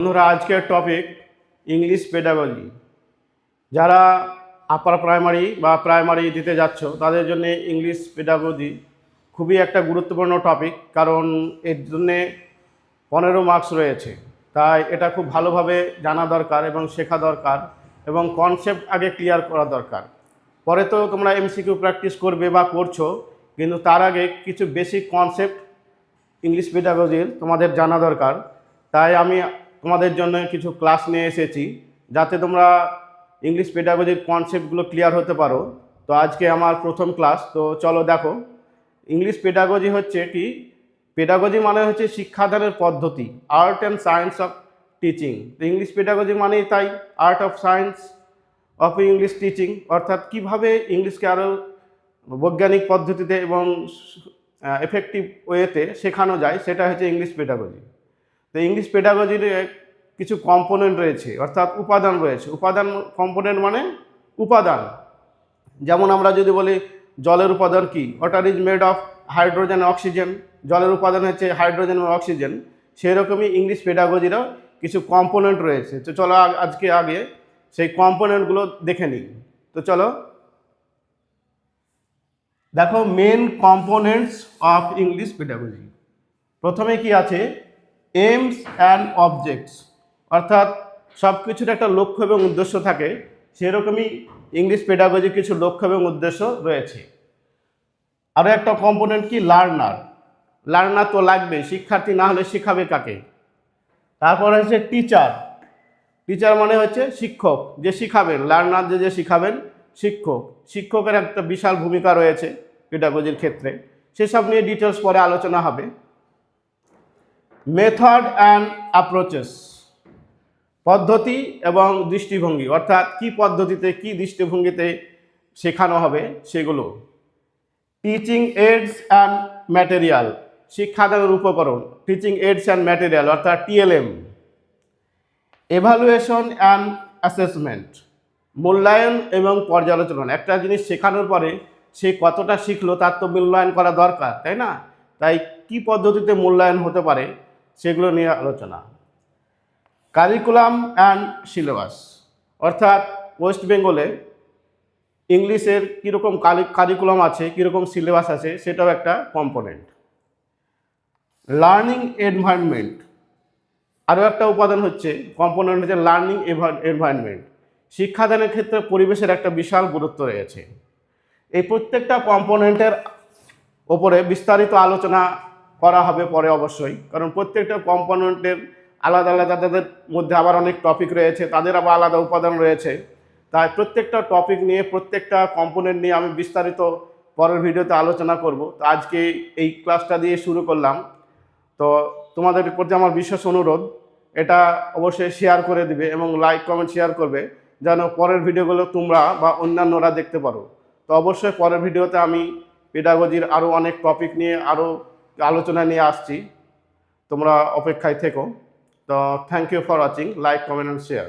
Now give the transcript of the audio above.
বন্ধুরা, আজকের topic English pedagogy. যারা আপার প্রাইমারি বা প্রাইমারি দিতে যাচ্ছ তাদের জন্য ইংলিশ পেডাগজি খুবই একটা গুরুত্বপূর্ণ টপিক, কারণ এর জন্যে 15 মার্কস রয়েছে। তাই এটা খুব ভালোভাবে জানা দরকার এবং শেখা দরকার, এবং কনসেপ্ট আগে ক্লিয়ার করা দরকার। পরে তো তোমরা এমসিকিউ প্র্যাকটিস করবে বা করছো, কিন্তু তার আগে কিছু বেসিক কনসেপ্ট ইংলিশ পেডাগজির তোমাদের জানা দরকার। তাই আমি তোমাদের জন্য কিছু ক্লাস নিয়ে এসেছি, যাতে তোমরা ইংলিশ পেডাগজির কনসেপ্টগুলো ক্লিয়ার হতে পারো। তো আজকে আমার প্রথম ক্লাস। তো চলো দেখো, ইংলিশ পেডাগজি হচ্ছে কি? পেডাগজি মানে হচ্ছে শিক্ষাদানের পদ্ধতি, art and science of teaching. তো ইংলিশ পেডাগজি মানেই তাই art of science of English teaching, অর্থাৎ কীভাবে ইংলিশকে আরও বৈজ্ঞানিক পদ্ধতিতে এবং এফেক্টিভ ওয়েতে শেখানো যায়, সেটা হচ্ছে ইংলিশ পেডাগজি। তো ইংলিশ পেডাগজির কিছু কম্পোনেন্ট রয়েছে, অর্থাৎ উপাদান রয়েছে। উপাদান, কম্পোনেন্ট মানে উপাদান। যেমন আমরা যদি বলি জলের উপাদান কি, water is made of hydrogen oxygen, জলের উপাদান হচ্ছে হাইড্রোজেন এবং অক্সিজেন। সেরকমই ইংলিশ পেডাগজিরও কিছু কম্পোনেন্ট রয়েছে। তো চলো আগে সেই কম্পোনেন্টগুলো দেখে নিই। তো চলো দেখো, main components of English pedagogy. প্রথমে কি আছে? এইমস অ্যান্ড অবজেক্টস, অর্থাৎ সব কিছুর একটা লক্ষ্য এবং উদ্দেশ্য থাকে। সেরকমই ইংলিশ পেডাগজির কিছু লক্ষ্য এবং উদ্দেশ্য রয়েছে। আরও একটা কম্পোনেন্ট কি? লার্নার। লার্নার তো লাগবে, শিক্ষার্থী না হলে শেখাবে কাকে? তারপরে হচ্ছে টিচার। টিচার মানে হচ্ছে শিক্ষক, যে শিখাবেন। লার্নার যে শিখাবেন, শিক্ষক। শিক্ষকের একটা বিশাল ভূমিকা রয়েছে পেডাগজির ক্ষেত্রে। সেসব নিয়ে ডিটেলস পরে আলোচনা হবে। মেথড অ্যান্ড অ্যাপ্রোচেস, পদ্ধতি এবং দৃষ্টিভঙ্গি, অর্থাৎ কি পদ্ধতিতে কি দৃষ্টিভঙ্গিতে শেখানো হবে সেগুলো। টিচিং এইডস অ্যান্ড ম্যাটেরিয়াল, শিক্ষাদানের উপকরণ। টিচিং এইডস অ্যান্ড ম্যাটেরিয়াল অর্থাৎ টিএলএম। এভালুয়েশন অ্যান্ড অ্যাসেসমেন্ট, মূল্যায়ন এবং পর্যালোচনা। একটা জিনিস শেখানোর পরে সে কতটা শিখলো তার তো মূল্যায়ন করা দরকার, তাই না? তাই কি পদ্ধতিতে মূল্যায়ন হতে পারে সেগুলো নিয়ে আলোচনা। কারিকুলাম অ্যান্ড সিলেবাস, অর্থাৎ ওয়েস্ট বেঙ্গলে ইংলিশের কীরকম কারিকুলাম আছে, কীরকম সিলেবাস আছে, সেটাও একটা কম্পোনেন্ট। লার্নিং এনভায়রনমেন্ট, আরও একটা উপাদান হচ্ছে, কম্পোনেন্ট হচ্ছে লার্নিং এনভায়রনমেন্ট। শিক্ষাদানের ক্ষেত্রে পরিবেশের একটা বিশাল গুরুত্ব রয়েছে। এই প্রত্যেকটা কম্পোনেন্টের ওপরে বিস্তারিত আলোচনা করা হবে পরে অবশ্যই, কারণ প্রত্যেকটা কম্পোনেন্টের আলাদা আলাদা, তাদের মধ্যে আবার অনেক টপিক রয়েছে, তাদের আবার আলাদা উপাদান রয়েছে। তাই প্রত্যেকটা টপিক নিয়ে, প্রত্যেকটা কম্পোনেন্ট নিয়ে আমি বিস্তারিত পরের ভিডিওতে আলোচনা করব। তো আজকে এই ক্লাসটা দিয়ে শুরু করলাম। তো তোমাদের প্রতি আমার বিশেষ অনুরোধ, এটা অবশ্যই শেয়ার করে দিবে এবং লাইক কমেন্ট শেয়ার করবে, যেন পরের ভিডিওগুলো তোমরা বা অন্যান্যরা দেখতে পারো। তো অবশ্যই পরের ভিডিওতে আমি পেডাগজির আরও অনেক টপিক নিয়ে আরও আলোচনা নিয়ে আসছি। তোমরা অপেক্ষায় থেকো। তো thank you for watching, like comment and share.